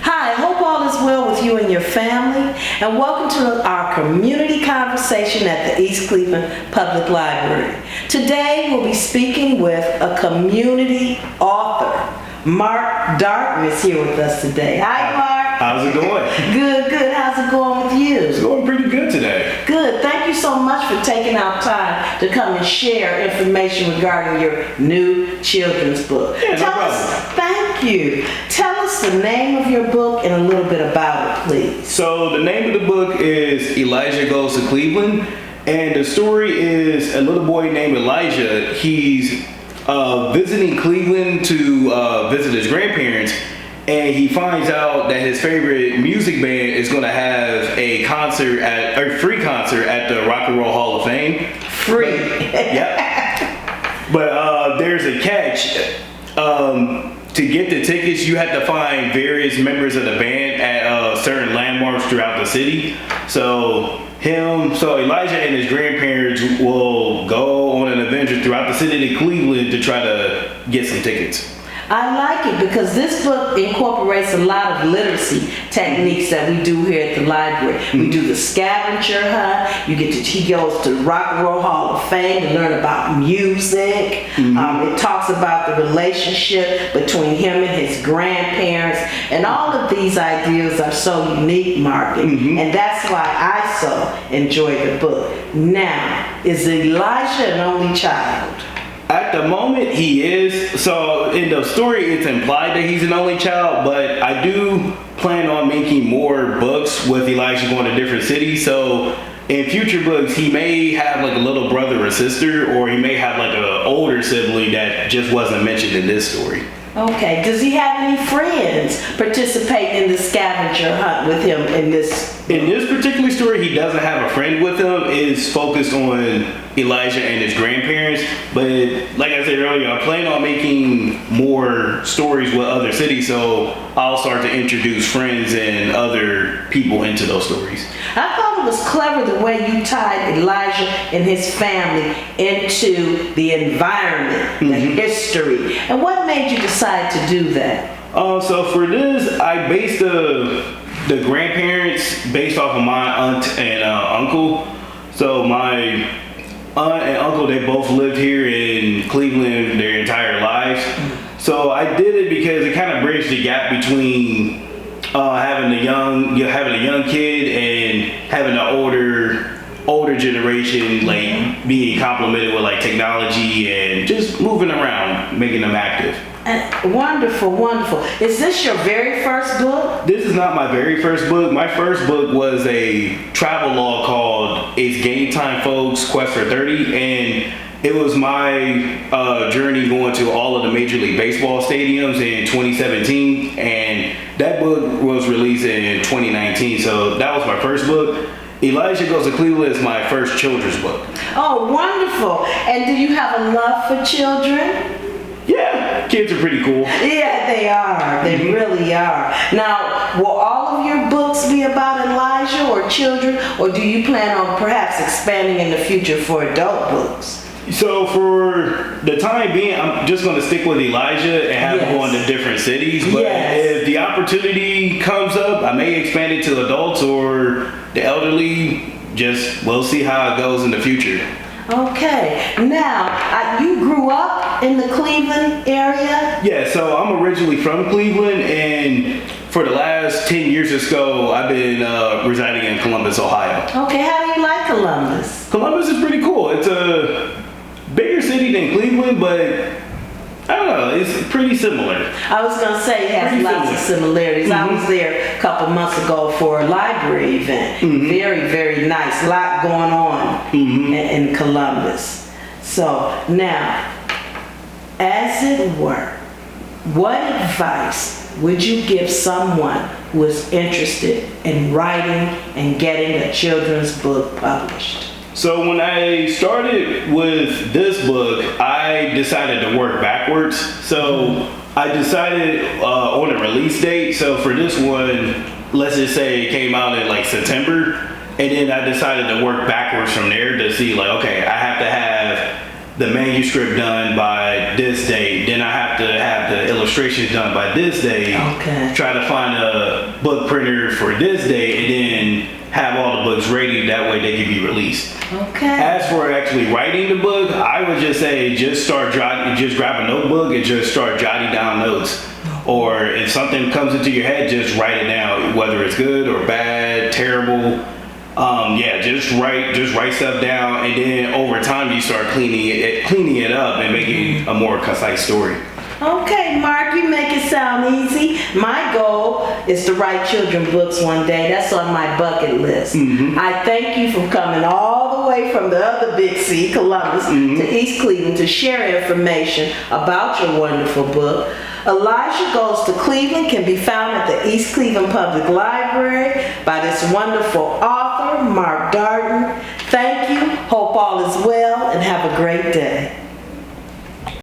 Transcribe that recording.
Hi, I hope all is well with you and your family, and welcome to our community conversation at the East Cleveland Public Library. Today, we'll be speaking with a community author. Mark Darden is here with us today. Hi, Mark. How's it going? Good. How's it going with you? It's going pretty good today. Good. Thank you so much for taking out time to come and share information regarding your new children's book. Yeah, no problem. Thank you. Tell us the name of your book and a little bit about it, please. So the name of the book is Elijah Goes to Cleveland, and the story is a little boy named Elijah. He's visiting Cleveland to visit his grandparents, and he finds out that his favorite music band is going to have a free concert at the Rock and Roll Hall of Fame. Free. Yep. But there's a catch. To get the tickets, you have to find various members of the band at certain landmarks throughout the city. So Elijah and his grandparents will go on an adventure throughout the city of Cleveland to try to get some tickets. I like it because this book incorporates a lot of literacy techniques that we do here at the library. We do the scavenger hunt. He goes to Rock and Roll Hall of Fame to learn about music. It talks about the relationship between him and his grandparents, and all of these ideas are so unique, Mark, and that's why I so enjoy the book. Now, is Elijah an only child? At the moment, he is. So in the story, it's implied that he's an only child, but I do plan on making more books with Elijah going to different cities. So in future books, he may have like a little brother or sister, or he may have like an older sibling that just wasn't mentioned in this story. Okay. Does he have any friends participate in the scavenger hunt with him in this? In this particular story, he doesn't have a friend with him. It's focused on Elijah and his grandparents. But like I said earlier, I'm planning on making more stories with other cities, so I'll start to introduce friends and other people into those stories. I thought it was clever the way you tied Elijah and his family into the environment, the history. And what made you decide to do that? So for this, I based the grandparents based off of my aunt and uncle. So my aunt and uncle, they both lived here in Cleveland their entire lives. So I did it because it kind of bridged the gap between having a young kid and having an older generation, like being complimented with like technology and just moving around, making them active. Wonderful. Is this your very first book? This is not my very first book. My first book was a travel log called It's Game Time Folks, Quest for 30, and it was my journey going to all of the Major League Baseball stadiums in 2017, and that book was released in 2019, so that was my first book. Elijah Goes to Cleveland is my first children's book. Oh, wonderful. And do you have a love for children? Yeah, kids are pretty cool. Yeah, they are. They really are. Now, will all of your books be about Elijah or children, or do you plan on perhaps expanding in the future for adult books? So for the time being, I'm just going to stick with Elijah and have him go into different cities. But if the opportunity comes up, I may expand it to adults or the elderly. We'll see how it goes in the future. Okay. Now, you grew up in the Cleveland area? Yeah, so I'm originally from Cleveland, and for the last 10 years or so, I've been residing in Columbus, Ohio. Okay, how do you like Columbus? Columbus is pretty cool. It's a bigger city than Cleveland, but I don't know, it's pretty similar. I was going to say it has lots of similarities. I was there a couple months ago for a library event. Very, very nice. A lot going on in Columbus. So now, as it were, what advice would you give someone who is interested in writing and getting a children's book published? So when I started with this book, I decided to work backwards. So I decided on a release date. So for this one, let's just say it came out in like September. And then I decided to work backwards from there to see like, okay, I have to have the manuscript done by this date. Then I have to have the illustrations done by this date. Okay. Try to find a book printer for this date, and then have all the books ready. That way they can be released. Okay. As for actually writing the book, I would just say just grab a notebook and just start jotting down notes. Or if something comes into your head, just write it down, whether it's good or bad, terrible. Just write stuff down, and then over time you start cleaning it up and making a more concise story. Okay, Mark, you make it sound easy. My goal is to write children books one day. That's on my bucket list. I thank you for coming all the way from the other big C, Columbus, to East Cleveland to share information about your wonderful book. Elijah Goes to Cleveland can be found at the East Cleveland Public Library by this wonderful author, Mark Darden. Thank you. Hope all is well, and have a great day.